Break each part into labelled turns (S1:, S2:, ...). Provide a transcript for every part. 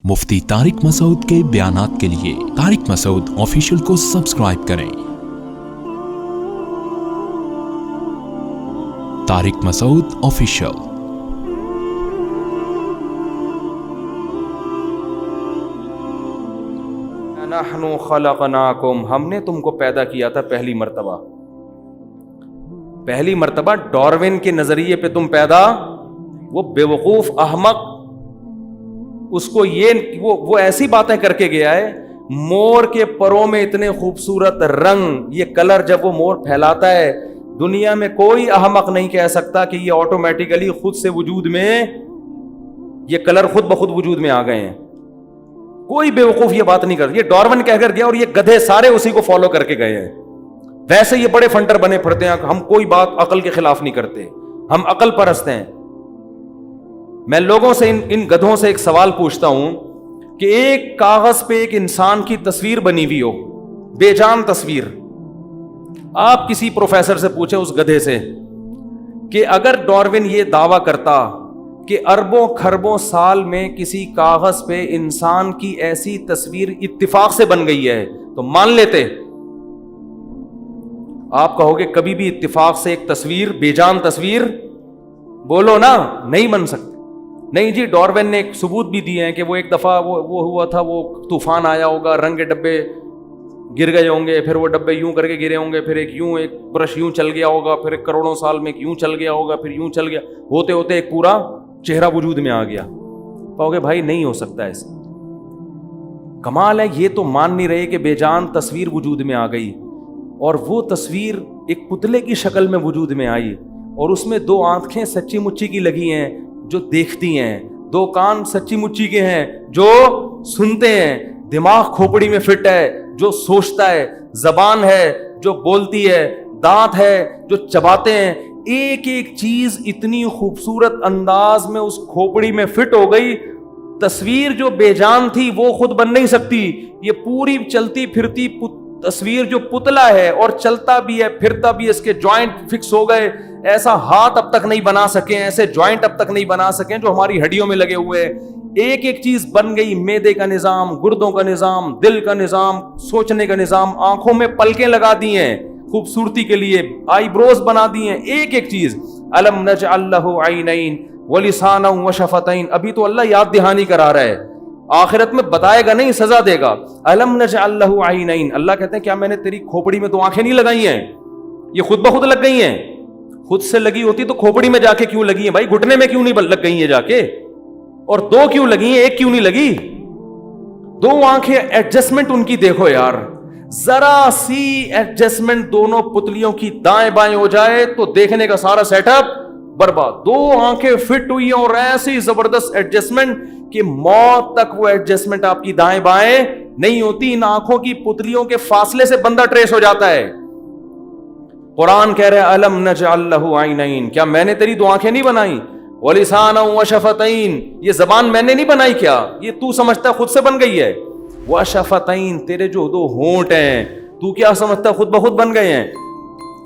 S1: مفتی طارق مسعود کے بیانات کے لیے طارق مسعود آفیشیل کو سبسکرائب کریں۔ طارق مسعود آفیشیل۔
S2: نحن خلقناکم، ہم نے تم کو پیدا کیا تھا پہلی مرتبہ ڈارون کے نظریے پہ تم پیدا، وہ بے وقوف احمق، اس کو وہ ایسی باتیں کر کے گیا ہے، مور کے پروں میں اتنے خوبصورت رنگ، یہ کلر جب وہ مور پھیلاتا ہے، دنیا میں کوئی احمق نہیں کہہ سکتا کہ یہ آٹومیٹیکلی خود سے وجود میں، یہ کلر خود بخود وجود میں آ گئے ہیں۔ کوئی بے وقوف یہ بات نہیں کرتا، یہ ڈارون کہہ کر گیا اور یہ گدھے سارے اسی کو فالو کر کے گئے ہیں۔ ویسے یہ بڑے فنٹر بنے پھرتے ہیں، ہم کوئی بات عقل کے خلاف نہیں کرتے، ہم عقل پرست ہیں۔ میں لوگوں سے ان گدھوں سے ایک سوال پوچھتا ہوں کہ ایک کاغذ پہ ایک انسان کی تصویر بنی ہوئی ہو، بے جان تصویر، آپ کسی پروفیسر سے پوچھیں اس گدھے سے کہ اگر ڈارون یہ دعویٰ کرتا کہ اربوں کھربوں سال میں کسی کاغذ پہ انسان کی ایسی تصویر اتفاق سے بن گئی ہے تو مان لیتے؟ آپ کہو گے کبھی بھی اتفاق سے ایک تصویر، بے جان تصویر، بولو نا، نہیں بن سکتی۔ نہیں جی، ڈارون نے ایک ثبوت بھی دیے ہیں کہ وہ ایک دفعہ وہ ہوا تھا، وہ طوفان آیا ہوگا، رنگ کے ڈبے گر گئے ہوں گے، پھر وہ ڈبے یوں کر کے گرے ہوں گے، پھر ایک برش یوں چل گیا ہوگا، پھر ایک کروڑوں سال میں یوں چل گیا ہوگا، پھر یوں چل گیا، ہوتے ہوتے ایک پورا چہرہ وجود میں آ گیا۔ کہو گے بھائی نہیں ہو سکتا ایسے۔ کمال ہے، یہ تو مان نہیں رہے کہ بے جان تصویر وجود میں آ گئی، اور وہ تصویر ایک پتلے کی شکل میں وجود میں آئی، اور اس میں دو آنکھیں سچی مچی کی لگی ہیں جو دیکھتی ہیں، دو کان سچی مچی کے ہیں جو سنتے ہیں، دماغ کھوپڑی میں فٹ ہے جو سوچتا ہے، زبان ہے جو بولتی ہے، دانت ہے جو چباتے ہیں، ایک ایک چیز اتنی خوبصورت انداز میں اس کھوپڑی میں فٹ ہو گئی۔ تصویر جو بے جان تھی وہ خود بن نہیں سکتی، یہ پوری چلتی پھرتی تصویر جو پتلا ہے اور چلتا بھی ہے پھرتا بھی، اس کے جوائنٹ فکس ہو گئے، ایسا ہاتھ اب تک نہیں بنا سکے، ایسے جوائنٹ اب تک نہیں بنا سکے جو ہماری ہڈیوں میں لگے ہوئے، ایک ایک چیز بن گئی، معدے کا نظام، گردوں کا نظام، دل کا نظام، سوچنے کا نظام، آنکھوں میں پلکیں لگا دی ہیں خوبصورتی کے لیے، آئی بروز بنا دی ہیں، ایک ایک چیز۔ الم نجعل لہ عینین ولسانا وشفتین، ابھی تو اللہ یاد دہانی کرا رہا ہے، آخرت میں بتائے گا نہیں، سزا دے گا۔ الم نجعل لہ عینین، اللہ کہتے ہیں کیا میں نے تیری کھوپڑی میں دو آنکھیں نہیں لگائی ہیں؟ یہ خود بخود لگ گئی ہیں؟ خود سے لگی ہوتی تو کھوپڑی میں جا کے کیوں لگی ہیں بھائی؟ گھٹنے میں کیوں نہیں لگ گئی ہیں جا کے؟ اور دو کیوں لگی ہیں، ایک کیوں نہیں لگی؟ دو آنکھیں ایڈجسٹمنٹ ان کی دیکھو یار، ذرا سی ایڈجسٹمنٹ دونوں پتلیوں کی دائیں بائیں ہو جائے تو دیکھنے کا سارا سیٹ اپ برباد۔ دو آنکھیں فٹ ہوئی ہیں اور ایسی زبردست ایڈجسٹمنٹ کہ موت تک وہ ایڈجسٹمنٹ آپ کی دائیں بائیں نہیں ہوتی، ان آنکھوں کی پتلیوں کے فاصلے سے بندہ ٹریس ہو جاتا ہے۔ قرآن کہہ رہے الم نجعل لہ عینین، کیا میں نے تیری دو آنکھیں نہیں بنائی؟ ولسانا وشفتین، یہ زبان میں نے نہیں بنائی کیا؟ یہ تو سمجھتا ہے خود سے بن گئی ہے؟ وشفتین، تیرے جو دو ہونٹ ہیں تو کیا سمجھتا ہے خود بخود بن گئے ہیں؟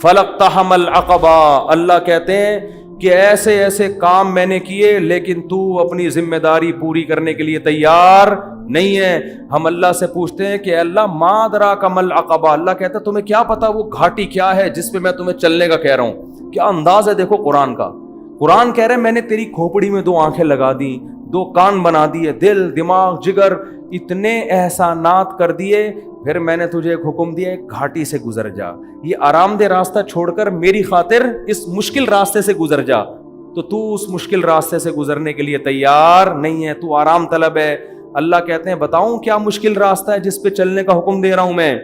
S2: فلقتحم العقبہ، اللہ کہتے ہیں کہ ایسے ایسے کام میں نے کیے لیکن تو اپنی ذمہ داری پوری کرنے کے لیے تیار نہیں ہے۔ ہم اللہ سے پوچھتے ہیں کہ اللہ ما ادراک ما العقبہ، اللہ کہتا ہے تمہیں کیا پتا وہ گھاٹی کیا ہے جس پہ میں تمہیں چلنے کا کہہ رہا ہوں؟ کیا انداز ہے دیکھو قرآن کا۔ قرآن کہہ رہے ہیں میں نے تیری کھوپڑی میں دو آنکھیں لگا دی، دو کان بنا دیے، دل، دماغ، جگر، اتنے احسانات کر دیے، پھر میں نے تجھے ایک حکم دیا، ایک گھاٹی سے گزر جا، یہ آرام دہ راستہ چھوڑ کر میری خاطر اس مشکل راستے سے گزر جا۔ تو اس مشکل راستے سے گزرنے کے لیے تیار نہیں ہے، تو آرام طلب ہے۔ اللہ کہتے ہیں بتاؤں کیا مشکل راستہ ہے جس پہ چلنے کا حکم دے رہا ہوں میں؟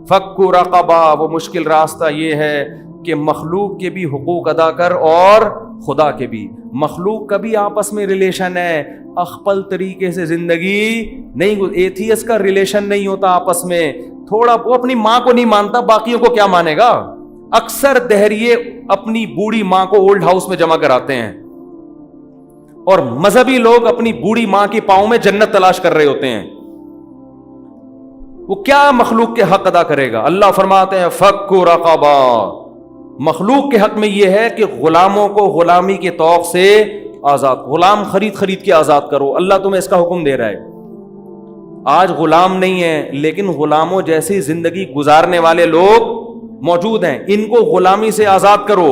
S2: فک رقبہ، وہ مشکل راستہ یہ ہے کہ مخلوق کے بھی حقوق ادا کر اور خدا کے بھی۔ مخلوق کا بھی آپس میں ریلیشن ہے، اخپل طریقے سے زندگی نہیں، ایتھیس کا ریلیشن نہیں ہوتا آپس میں۔ تھوڑا وہ اپنی ماں کو نہیں مانتا، باقیوں کو کیا مانے گا؟ اکثر دہریے اپنی بوڑھی ماں کو اولڈ ہاؤس میں جمع کراتے ہیں، اور مذہبی لوگ اپنی بوڑھی ماں کے پاؤں میں جنت تلاش کر رہے ہوتے ہیں۔ وہ کیا مخلوق کے حق ادا کرے گا؟ اللہ فرماتے ہیں فک رقبہ، مخلوق کے حق میں یہ ہے کہ غلاموں کو غلامی کے توق سے آزاد، غلام خرید کے آزاد کرو، اللہ تمہیں اس کا حکم دے رہا ہے۔ آج غلام نہیں ہیں لیکن غلاموں جیسی زندگی گزارنے والے لوگ موجود ہیں. ان کو غلامی سے آزاد کرو,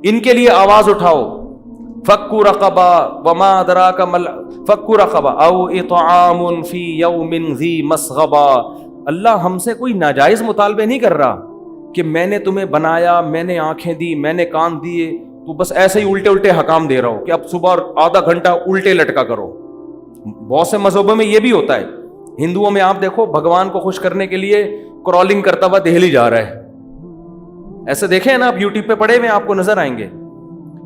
S2: ان کے لیے آواز اٹھاؤ. فکو رقبہ وما ادراک مل فکو رقبہ او اطعام فی یوم ذی مسغبہ. اللہ ہم سے کوئی ناجائز مطالبے نہیں کر رہا کہ میں نے تمہیں بنایا, میں نے آنکھیں دی, میں نے کان دیے, تو بس ایسے ہی الٹے الٹے حکام دے رہا ہو کہ اب صبح آدھا گھنٹہ الٹے لٹکا کرو. بہت سے مذہبوں میں یہ بھی ہوتا ہے. ہندوؤں میں آپ دیکھو بھگوان کو خوش کرنے کے لیے کرالنگ کرتا ہوا دہلی جا رہا ہے, ایسے دیکھیں نا آپ یوٹیوب پہ پڑے ہوئے آپ کو نظر آئیں گے.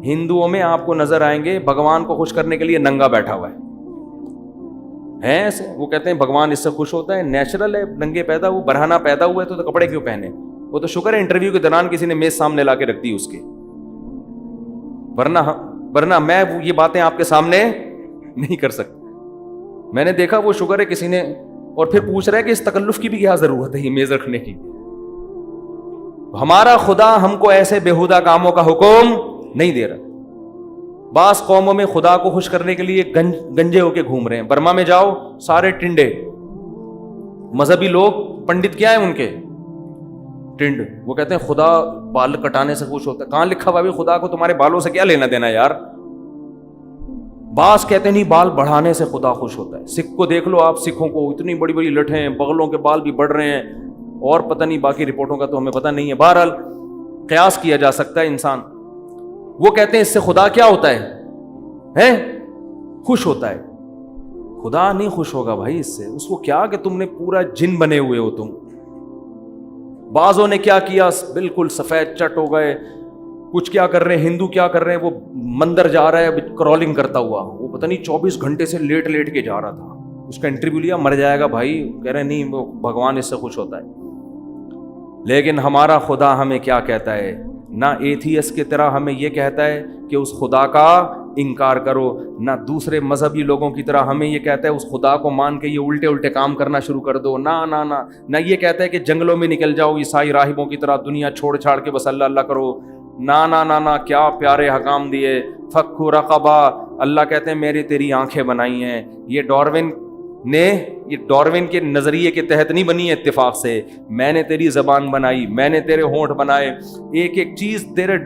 S2: ہندوؤں میں آپ کو نظر آئیں گے بھگوان کو خوش کرنے کے لیے ننگا بیٹھا ہوا ہے ایسے. وہ کہتے ہیں بھگوان اس سے خوش ہوتا ہے, نیچرل ہے, ننگے پیدا ہوا, برہنہ پیدا ہوا ہے تو کپڑے کیوں پہنے. وہ تو شکر ہے انٹرویو کے دوران کسی نے میز سامنے لا کے رکھ دی اس کے, ورنہ میں یہ باتیں آپ کے سامنے نہیں کر سکتا. میں نے دیکھا وہ شکر ہے کسی نے, اور پھر پوچھ رہا ہے کہ اس تکلف کی بھی کیا ضرورت ہے یہ میز رکھنے کی. ہمارا خدا ہم کو ایسے بےہودہ کاموں کا حکم نہیں دے رہا. بعض قوموں میں خدا کو خوش کرنے کے لیے گنجے ہو کے گھوم رہے ہیں. برما میں جاؤ سارے ٹنڈے, مذہبی لوگ, پنڈت کیا ہیں ان کے ٹنڈ. وہ کہتے ہیں خدا بال کٹانے سے خوش ہوتا ہے. کہاں لکھا ہوا بھی خدا کو تمہارے بالوں سے کیا لینا دینا یار. بعض کہتے ہیں نہیں بال بڑھانے سے خدا خوش ہوتا ہے. سکھ کو دیکھ لو آپ, سکھوں کو اتنی بڑی بڑی لٹھیں ہیں, بغلوں کے بال بھی بڑھ رہے ہیں, اور پتہ نہیں باقی رپورٹوں کا تو ہمیں پتہ نہیں ہے. بہرحال قیاس کیا جا سکتا ہے انسان. وہ کہتے ہیں اس سے خدا کیا ہوتا ہے خوش ہوتا ہے. خدا نہیں خوش ہوگا بھائی اس سے. اس کو کیا کہ تم نے پورا جن بنے ہوئے ہو تم. بعضوں نے کیا کیا, بالکل سفید چٹ ہو گئے, کچھ کیا کر رہے ہیں, ہندو کیا کر رہے ہیں, وہ مندر جا رہا ہے کرالنگ کرتا ہوا, وہ پتہ نہیں 24 گھنٹے سے لیٹ کے جا رہا تھا. اس کا انٹرویو لیا, مر جائے گا بھائی. کہہ رہے نہیں وہ بھگوان اس سے خوش ہوتا ہے. لیکن ہمارا خدا ہمیں کیا کہتا ہے, نہ ایتھیس کی طرح ہمیں یہ کہتا ہے کہ اس خدا کا انکار کرو, نہ دوسرے مذہبی لوگوں کی طرح ہمیں یہ کہتا ہے اس خدا کو مان کے یہ الٹے کام کرنا شروع کر دو. نہ یہ کہتا ہے کہ جنگلوں میں نکل جاؤ عیسائی راہبوں کی طرح دنیا چھوڑ چھاڑ کے بس اللہ کرو. نہ کیا پیارے حکام دیے. فکو رقبہ, اللہ کہتے ہیں میری تیری آنکھیں بنائی ہیں. یہ ڈاروین کے نظریے کے تحت نہیں بنی ہے اتفاق سے. میں نے تیری زبان بنائی, میں نے تیرے ہونٹ بنائے, ایک چیز تیرے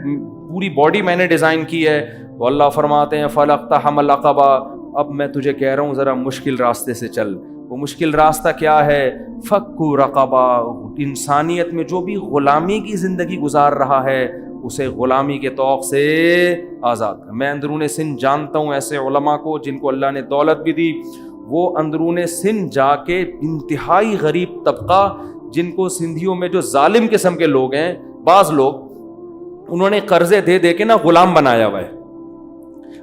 S2: پوری باڈی میں نے ڈیزائن کی ہے. تو اللہ فرماتے ہیں فلقتحم العقبہ, اب میں تجھے کہہ رہا ہوں ذرا مشکل راستے سے چل. وہ مشکل راستہ کیا ہے؟ فکو رقبہ, انسانیت میں جو بھی غلامی کی زندگی گزار رہا ہے اسے غلامی کے طوق سے آزاد کر. میں اندرون سندھ جانتا ہوں ایسے علماء کو جن کو اللہ نے دولت بھی دی, وہ اندرون سندھ جا کے انتہائی غریب طبقہ جن کو سندھیوں میں جو ظالم قسم کے لوگ ہیں, بعض لوگ انہوں نے قرضے دے کے نا غلام بنایا ہوا ہے.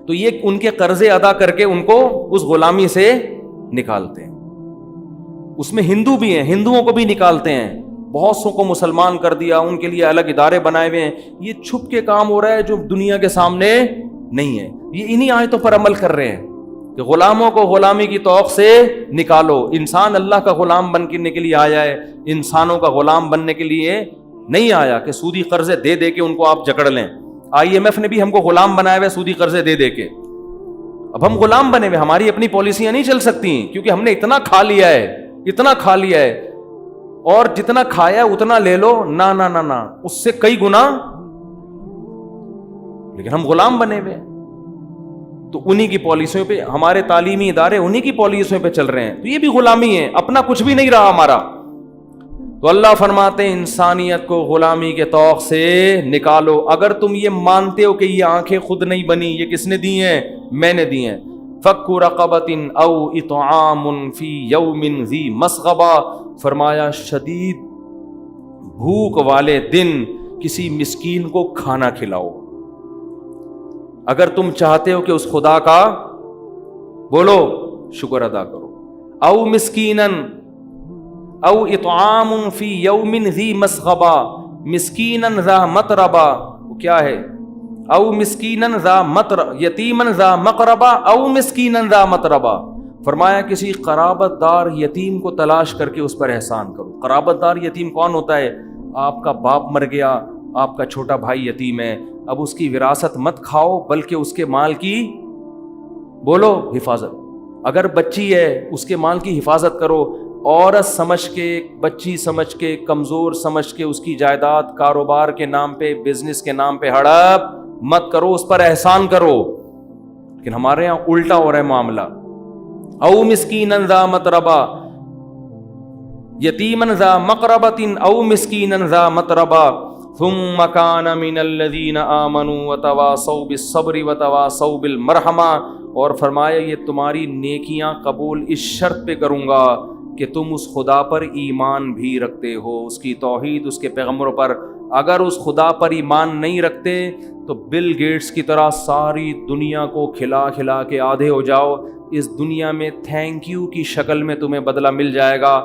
S2: تو یہ ان کے قرضے ادا کر کے ان کو اس غلامی سے نکالتے ہیں. اس میں ہندو بھی ہیں, ہندوؤں کو بھی نکالتے ہیں. بہت سو کو مسلمان کر دیا, ان کے لیے الگ ادارے بنائے ہوئے ہیں. یہ چھپ کے کام ہو رہا ہے جو دنیا کے سامنے نہیں ہے. یہ انہی آیتوں پر عمل کر رہے ہیں کہ غلاموں کو غلامی کی توق سے نکالو. انسان اللہ کا غلام بننے کے لیے آیا ہے, انسانوں کا غلام بننے کے لیے نہیں آیا کہ سودی قرضے دے کے ان کو آپ جکڑ لیں. IMF نے بھی ہم کو غلام بنایا ہوا ہے سودی قرضے دے کے. اب ہم غلام بنے ہوئے, ہماری اپنی پالیسیاں نہیں چل سکتی کیونکہ ہم نے اتنا کھا لیا ہے, اور جتنا کھایا اتنا لے لو. نہ اس سے کئی گنا, لیکن ہم غلام بنے ہوئے. تو انہی کی پالیسیوں پہ ہمارے تعلیمی ادارے انہی کی پالیسیوں پہ چل رہے ہیں. تو یہ بھی غلامی ہے, اپنا کچھ بھی نہیں رہا ہمارا. تو اللہ فرماتے ہیں انسانیت کو غلامی کے طوق سے نکالو. اگر تم یہ مانتے ہو کہ یہ آنکھیں خود نہیں بنی, یہ کس نے دی ہیں؟ میں نے دی ہیں. فکو رقبۃ او اطعام فی یوم ذی مسغبہ, فرمایا شدید بھوک والے دن کسی مسکین کو کھانا کھلاؤ. اگر تم چاہتے ہو کہ اس خدا کا بولو شکر ادا کرو. او مسکینن او اطعام فی یوم ذی مسغبہ, مسکینن ذا متربہ, وہ کیا ہے؟ او مسکینن ذا یتیمن ذا مقربہ او مسکینن ذا متربہ. فرمایا کسی قرابت دار یتیم کو تلاش کر کے اس پر احسان کرو. قرابت دار یتیم کون ہوتا ہے؟ آپ کا باپ مر گیا, آپ کا چھوٹا بھائی یتیم ہے, اب اس کی وراثت مت کھاؤ بلکہ اس کے مال کی بولو حفاظت. اگر بچی ہے اس کے مال کی حفاظت کرو، عورت سمجھ کے، بچی سمجھ کے، کمزور سمجھ کے اس کی جائیداد کاروبار کے نام پہ، بزنس کے نام پہ ہڑپ مت کرو، اس پر احسان کرو۔ لیکن ہمارے یہاں الٹا ہو رہا ہے معاملہ، او مسکینا ذا متربہ، یتیما ذا مقربۃ او مسکینا ذا متربہ ثم کان من الذین آمنوا وتواصوا بالصبر وتواصوا بالمرحمہ، اور فرمایا یہ تمہاری نیکیاں قبول اس شرط پہ کروں گا کہ تم اس خدا پر ایمان بھی رکھتے ہو، اس کی توحید، اس کے پیغمبروں پر۔ اگر اس خدا پر ایمان نہیں رکھتے تو بل گیٹس کی طرح ساری دنیا کو کھلا کھلا کے آدھے ہو جاؤ، اس دنیا میں تھینک یو کی شکل میں تمہیں بدلہ مل جائے گا،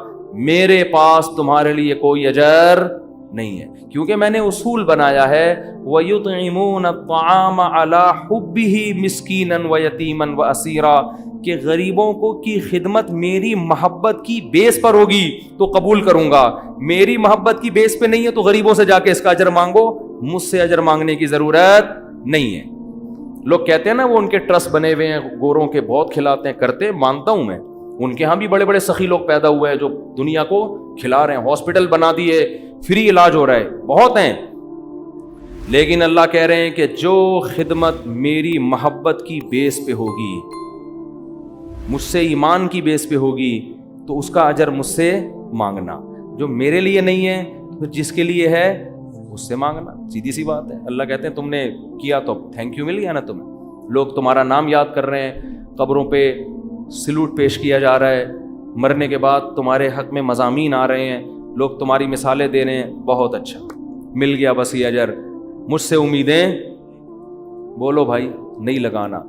S2: میرے پاس تمہارے لیے کوئی اجر نہیں ہے، کیونکہ میں نے اصول بنایا ہے وَيُطْعِمُونَ الطَّعَامَ عَلَى حُبِّهِ مِسْكِينًا وَيَتِيمًا وَأَسِيرًا، کہ غریبوں کو کی خدمت میری محبت کی بیس پر ہوگی تو قبول کروں گا، میری محبت کی بیس پہ نہیں ہے تو غریبوں سے جا کے اس کا اجر مانگو، مجھ سے اجر مانگنے کی ضرورت نہیں ہے۔ لوگ کہتے ہیں نا وہ ان کے ٹرسٹ بنے ہوئے ہیں، گوروں کے بہت کھلاتے ہیں، کرتے مانتا ہوں میں، ان کے ہاں بھی بڑے بڑے سخی لوگ پیدا ہوئے ہیں جو دنیا کو کھلا رہے ہیں، ہاسپٹل بنا دیے، فری علاج ہو رہا ہے، بہت ہیں۔ لیکن اللہ کہہ رہے ہیں کہ جو خدمت میری محبت کی بیس پہ ہوگی، مجھ سے ایمان کی بیس پہ ہوگی، تو اس کا اجر مجھ سے مانگنا، جو میرے لیے نہیں ہے تو جس کے لیے ہے اس سے مانگنا، سیدھی سی بات ہے۔ اللہ کہتے ہیں تم نے کیا تو تھینک یو مل گیا نا تمہیں، لوگ تمہارا نام یاد کر رہے ہیں، قبروں پہ سلوٹ پیش کیا جا رہا ہے، مرنے کے بعد تمہارے حق میں مضامین آ رہے ہیں، لوگ تمہاری مثالیں دے رہے ہیں، بہت اچھا، مل گیا بس یہ اجر۔ مجھ سے امیدیں بولو بھائی نہیں لگانا۔